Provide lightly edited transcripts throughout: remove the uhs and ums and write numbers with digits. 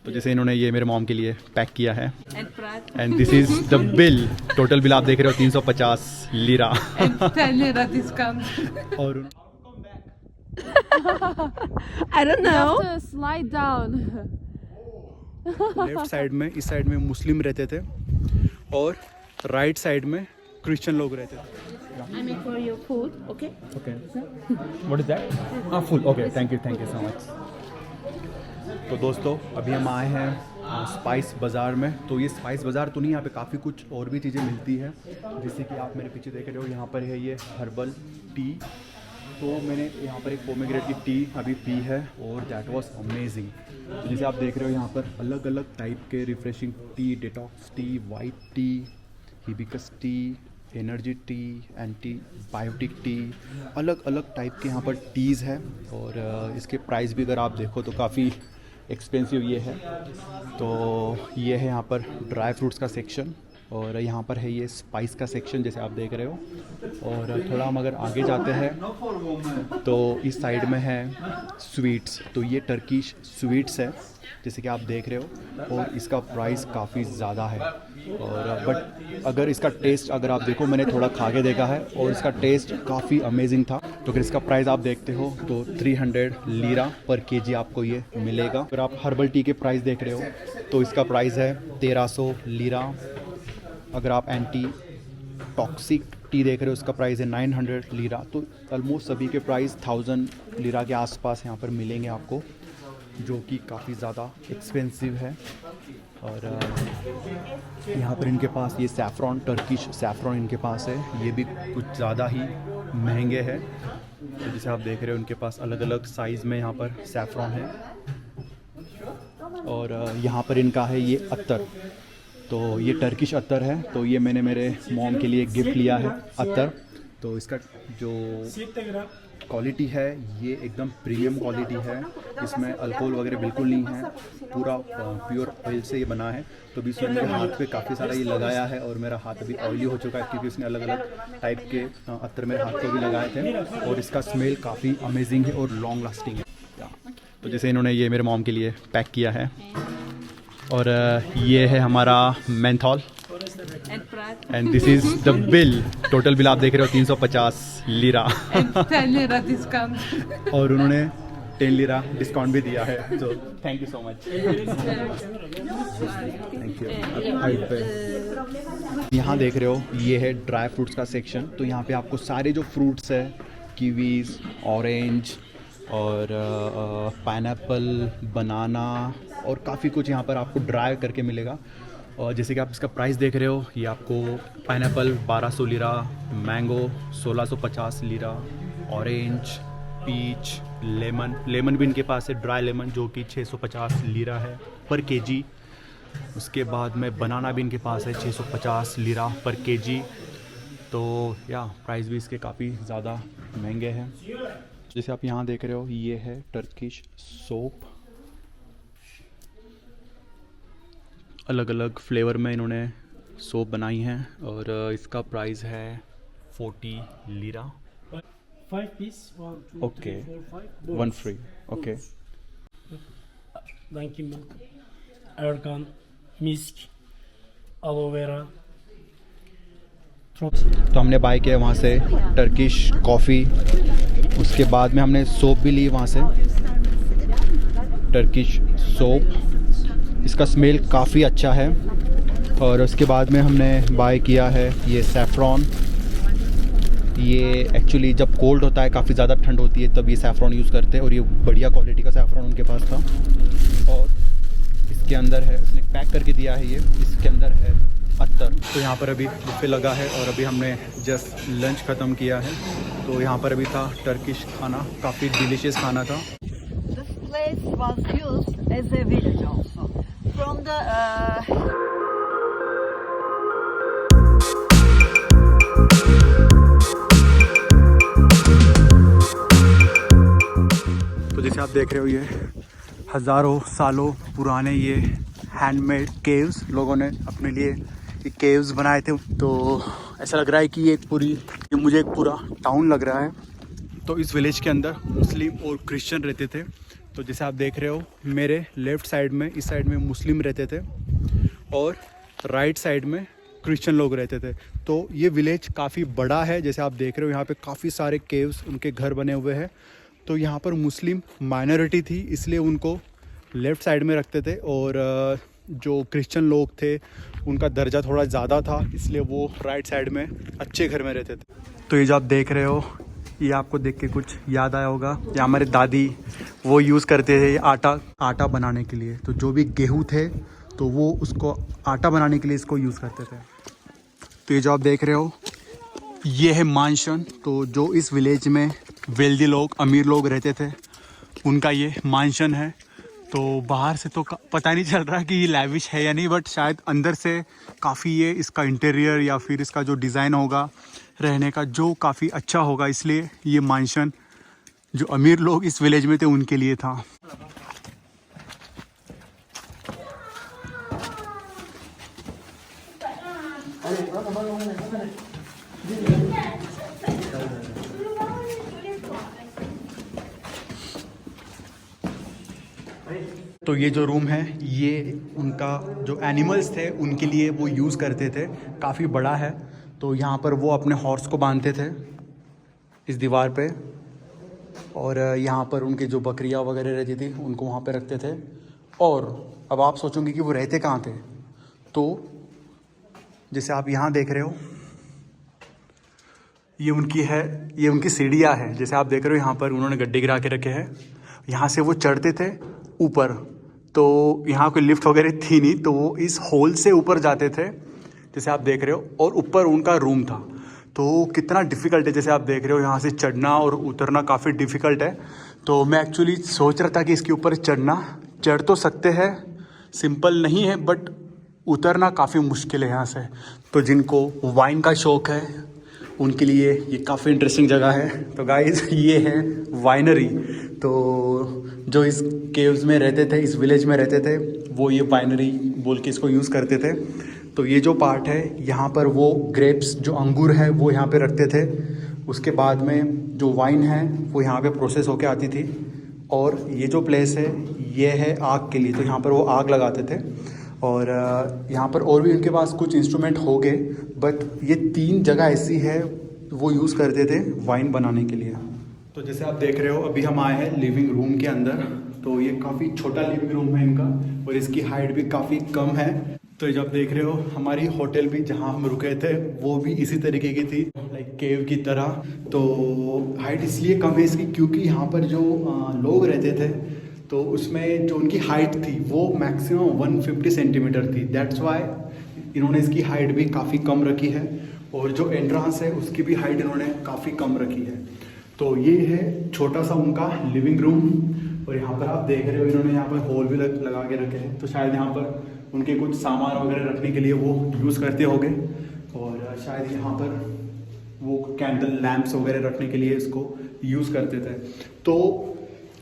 तो जैसे इन्होंने ये मेरे मॉम के लिए पैक किया है and this is the bill. Total bill आप देख रहे हो 350 लीरा 10 lira discount. और I don't know. You have to slide down. Left side में, इस साइड में मुस्लिम रहते थे और राइट साइड में क्रिश्चियन लोग रहते थे। I make for your food, okay? Okay, what is that? हाँ, full. Okay, thank you so much. तो दोस्तों अभी हम आए हैं स्पाइस बाज़ार में। तो ये स्पाइस बाज़ार तो नहीं, यहाँ पे काफ़ी कुछ और भी चीज़ें मिलती है, जैसे कि आप मेरे पीछे देख रहे हो यहाँ पर है ये हर्बल टी। तो मैंने यहाँ पर एक पोमेग्रेनेट की टी अभी पी है और दैट वाज अमेजिंग। तो जैसे आप देख रहे हो यहाँ पर अलग अलग टाइप के refreshing T, detox tea, white T, hibiscus tea, energy T, antibiotic T, अलग अलग टाइप के यहाँ पर टीज़ है। और इसके प्राइस भी अगर आप देखो तो काफ़ी एक्सपेंसिव ये है। तो ये है यहाँ पर ड्राई फ्रूट्स का सेक्शन और यहाँ पर है ये स्पाइस का सेक्शन जैसे आप देख रहे हो। और थोड़ा हम अगर आगे जाते हैं तो इस साइड में है स्वीट्स। तो ये टर्किश स्वीट्स है जैसे कि आप देख रहे हो और इसका प्राइस काफ़ी ज़्यादा है। और बट अगर इसका टेस्ट अगर आप देखो, मैंने थोड़ा खा के देखा है और इसका टेस्ट काफ़ी अमेजिंग था। तो अगर इसका प्राइस आप देखते हो तो 300 लीरा पर केजी आपको ये मिलेगा। अगर आप हर्बल टी के प्राइस देख रहे हो तो इसका प्राइस है 1300 लीरा। अगर आप एंटी टॉक्सिक टी देख रहे हो उसका प्राइस है 900 लीरा। तो ऑलमोस्ट सभी के प्राइस 1000 लीरा के आसपास यहाँ पर मिलेंगे आपको, जो कि काफ़ी ज़्यादा एक्सपेंसिव है। और यहाँ पर इनके पास ये सैफ़्रॉन, टर्किश सैफ़्रॉन इनके पास है, ये भी कुछ ज़्यादा ही महंगे हैं। तो जैसे आप देख रहे हो इनके पास अलग अलग साइज़ में यहाँ पर सैफ़्रॉन है। और यहाँ पर इनका है ये अत्तर। तो ये टर्किश अत्तर है। तो ये मैंने मेरे मॉम के लिए गिफ्ट लिया है अत्तर। तो इसका जो क्वालिटी है ये एकदम प्रीमियम क्वालिटी है, इसमें अल्कोहल वगैरह बिल्कुल नहीं है, पूरा प्योर ऑयल से ये बना है। तो भी इसमें मेरे हाथ पे काफ़ी सारा ये लगाया है और मेरा हाथ अभी ऑयली हो चुका है क्योंकि उसने अलग अलग टाइप के अत्तर मेरे हाथ को भी लगाए थे। और इसका स्मेल काफ़ी अमेजिंग है और लॉन्ग लास्टिंग है। तो जैसे इन्होंने ये मेरे मॉम के लिए पैक किया है। और ये है हमारा menthol and this is the bill. Total bill आप देख रहे हो 350 लीरा 10 lira discount. और उन्होंने 10 लीरा डिस्काउंट भी दिया है। तो thank you so much. Thank you. यहाँ देख रहे हो ये है ड्राई फ्रूट्स का सेक्शन। तो यहाँ पे आपको सारे जो फ्रूट्स है, कीवीज़, ऑरेंज और पाइनएप्पल, बनाना और काफ़ी कुछ यहाँ पर आपको ड्राई करके मिलेगा। और जैसे कि आप इसका प्राइस देख रहे हो, ये आपको pineapple 1200 lira, mango 1650 lira, orange, peach, lemon भी इनके पास है, ड्राई लेमन जो कि 650 लीरा है पर केजी। उसके बाद में बनाना भी इनके पास है 650 लीरा पर केजी। तो या प्राइस भी इसके काफ़ी ज़्यादा महंगे हैं। जैसे आप यहाँ देख रहे हो ये है टर्किश सोप। अलग अलग फ्लेवर में इन्होंने सोप बनाई हैं और इसका प्राइस है 40 lira. 5 piece, 1, 2, Okay. 3, 4, 5. One free. Okay. Donkey milk, argan, misk, aloe vera. तो हमने बाय किया वहाँ से टर्किश कॉफ़ी। उसके बाद में हमने सोप भी ली वहाँ से, टर्किश सोप। इसका स्मेल काफ़ी अच्छा है। और उसके बाद में हमने बाय किया है ये सैफ़्रॉन। ये एक्चुअली जब कोल्ड होता है, काफ़ी ज़्यादा ठंड होती है, तब ये सैफ़्रॉन यूज़ करते हैं और ये बढ़िया क्वालिटी का सैफ़्रॉन उनके पास था। और इसके अंदर है, उसने पैक करके दिया है ये, इसके अंदर है अत्तर। तो यहाँ पर अभी बुफे लगा है और अभी हमने जस्ट लंच ख़त्म किया है। तो यहाँ पर अभी था टर्किश खाना, काफ़ी डिलीशियस खाना था। This place was used as a village also. From the तो जैसे आप देख रहे हो ये हज़ारों सालों पुराने ये हैंडमेड केव्स लोगों ने अपने लिए ये केव्स बनाए थे। तो ऐसा लग रहा है कि ये मुझे एक पूरा टाउन लग रहा है। तो इस विलेज के अंदर मुस्लिम और क्रिश्चियन रहते थे। तो जैसे आप देख रहे हो मेरे लेफ़्ट साइड में, इस साइड में मुस्लिम रहते थे और राइट साइड में क्रिश्चियन लोग रहते थे। तो ये विलेज काफ़ी बड़ा है, जैसे आप देख रहे हो यहाँ पे काफ़ी सारे केव्स उनके घर बने हुए हैं। तो यहाँ पर मुस्लिम माइनॉरिटी थी, इसलिए उनको लेफ़्ट साइड में रखते थे, और जो क्रिश्चियन लोग थे उनका दर्जा थोड़ा ज़्यादा था, इसलिए वो राइट साइड में अच्छे घर में रहते थे। तो ये जो आप देख रहे हो, ये आपको देख के कुछ याद आया होगा, ये हमारे दादी वो यूज़ करते थे आटा बनाने के लिए। तो जो भी गेहूँ थे तो वो उसको आटा बनाने के लिए इसको यूज़ करते थे। तो ये जो आप देख रहे हो ये है मानशन। तो जो इस विलेज में वेल्दी लोग, अमीर लोग रहते थे, उनका ये मानशन है। तो बाहर से तो पता नहीं चल रहा कि ये लैविश है या नहीं, बट शायद अंदर से काफ़ी ये इसका इंटीरियर या फिर इसका जो डिज़ाइन होगा रहने का जो काफ़ी अच्छा होगा, इसलिए ये मानशन जो अमीर लोग इस विलेज में थे उनके लिए था। तो ये जो रूम है ये उनका जो एनिमल्स थे उनके लिए वो यूज़ करते थे, काफ़ी बड़ा है। तो यहाँ पर वो अपने हॉर्स को बांधते थे इस दीवार पे, और यहाँ पर उनके जो बकरियाँ वगैरह रहती थी उनको वहाँ पे रखते थे। और अब आप सोचोगे कि वो रहते कहाँ थे, तो जैसे आप यहाँ देख रहे हो ये उनकी सीढ़ियाँ हैं। जैसे आप देख रहे हो यहाँ पर उन्होंने गड्ढे गिरा के रखे हैं, यहाँ से वो चढ़ते थे ऊपर। तो यहाँ कोई लिफ्ट वगैरह थी नहीं, तो वो इस होल से ऊपर जाते थे जैसे आप देख रहे हो, और ऊपर उनका रूम था। तो कितना डिफ़िकल्ट है, जैसे आप देख रहे हो यहाँ से चढ़ना और उतरना काफ़ी डिफ़िकल्ट है। तो मैं एक्चुअली सोच रहा था कि इसके ऊपर चढ़ तो सकते हैं, सिंपल नहीं है, बट उतरना काफ़ी मुश्किल है यहाँ से। तो जिनको वाइन का शौक़ है उनके लिए ये काफ़ी इंटरेस्टिंग जगह है। तो गाइस ये है वाइनरी। तो जो इस केव्स में रहते थे, इस विलेज में रहते थे, वो ये वाइनरी बोल के इसको यूज़ करते थे। तो ये जो पार्ट है यहाँ पर वो ग्रेप्स जो अंगूर है वो यहाँ पे रखते थे। उसके बाद में जो वाइन है वो यहाँ पे प्रोसेस होके आती थी। और ये जो प्लेस है ये है आग के लिए, तो यहाँ पर वो आग लगाते थे। और यहाँ पर और भी उनके पास कुछ इंस्ट्रूमेंट हो गए, बट ये 3 जगह ऐसी है वो यूज़ करते थे वाइन बनाने के लिए। तो जैसे आप देख रहे हो अभी हम आए हैं लिविंग रूम के अंदर। तो ये काफ़ी छोटा लिविंग रूम है इनका, और इसकी हाइट भी काफ़ी कम है। तो ये जो आप देख रहे हो हमारी होटल भी जहाँ हम रुके थे वो भी इसी तरीके की थी, लाइक केव की तरह। तो हाइट इसलिए कम है इसकी क्योंकि यहाँ पर जो लोग रहते थे तो उसमें जो उनकी हाइट थी वो मैक्सिमम 150 सेंटीमीटर थी। दैट्स वाई इन्होंने इसकी हाइट भी काफ़ी कम रखी है, और जो एंट्रांस है उसकी भी हाइट इन्होंने काफ़ी कम रखी है। तो ये है छोटा सा उनका लिविंग रूम। और यहाँ पर आप देख रहे हो इन्होंने यहाँ पर होल भी लगा के रखे हैं, तो शायद यहाँ पर उनके कुछ सामान वगैरह रखने के लिए वो यूज़ करते होंगे। और शायद यहाँ पर वो कैंडल लैंप्स वगैरह रखने के लिए इसको यूज़ करते थे। तो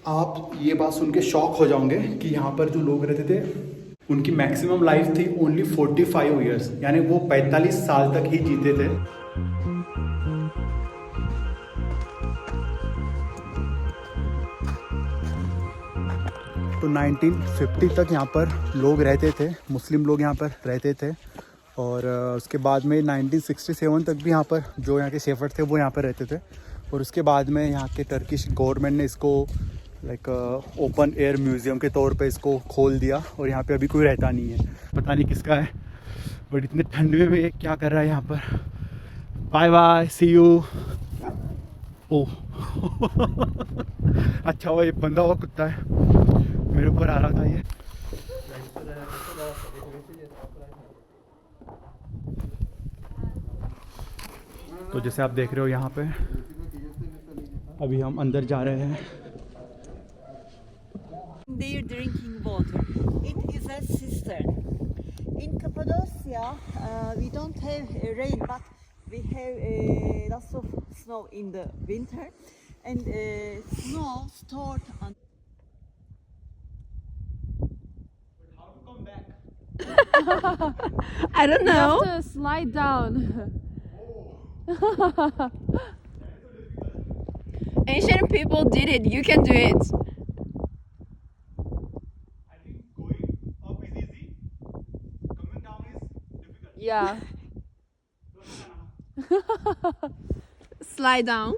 आप ये बात सुन के शॉक हो जाओगे कि यहाँ पर जो लोग रहते थे उनकी मैक्सिमम लाइफ थी ओनली 45 ईयर्स, यानी वो 45 साल तक ही जीते थे। तो 1950 तक यहाँ पर लोग रहते थे, मुस्लिम लोग यहाँ पर रहते थे। और उसके बाद में 1967 तक भी यहाँ पर जो यहाँ के शेफर्ड थे वो यहाँ पर रहते थे। और उसके बाद में यहाँ के टर्किश गवर्नमेंट ने इसको लाइक ओपन एयर म्यूज़ियम के तौर पे इसको खोल दिया, और यहाँ पे अभी कोई रहता नहीं है, पता नहीं किसका है। बट इतने ठंड में भी क्या कर रहा है यहाँ पर। Bye bye, see you. ओह अच्छा हुआ ये बंधा हुआ कुत्ता है, मेरे ऊपर आ रहा था ये। तो जैसे आप देख रहे हो यहाँ पे अभी हम अंदर जा रहे हैं। Their drinking water. It is a cistern. In Cappadocia, we don't have rain, but we have lots of snow in the winter, and snow stored on. How to come back? I don't know. You have to slide down. Ancient people did it. You can do it. Yeah. Slide down.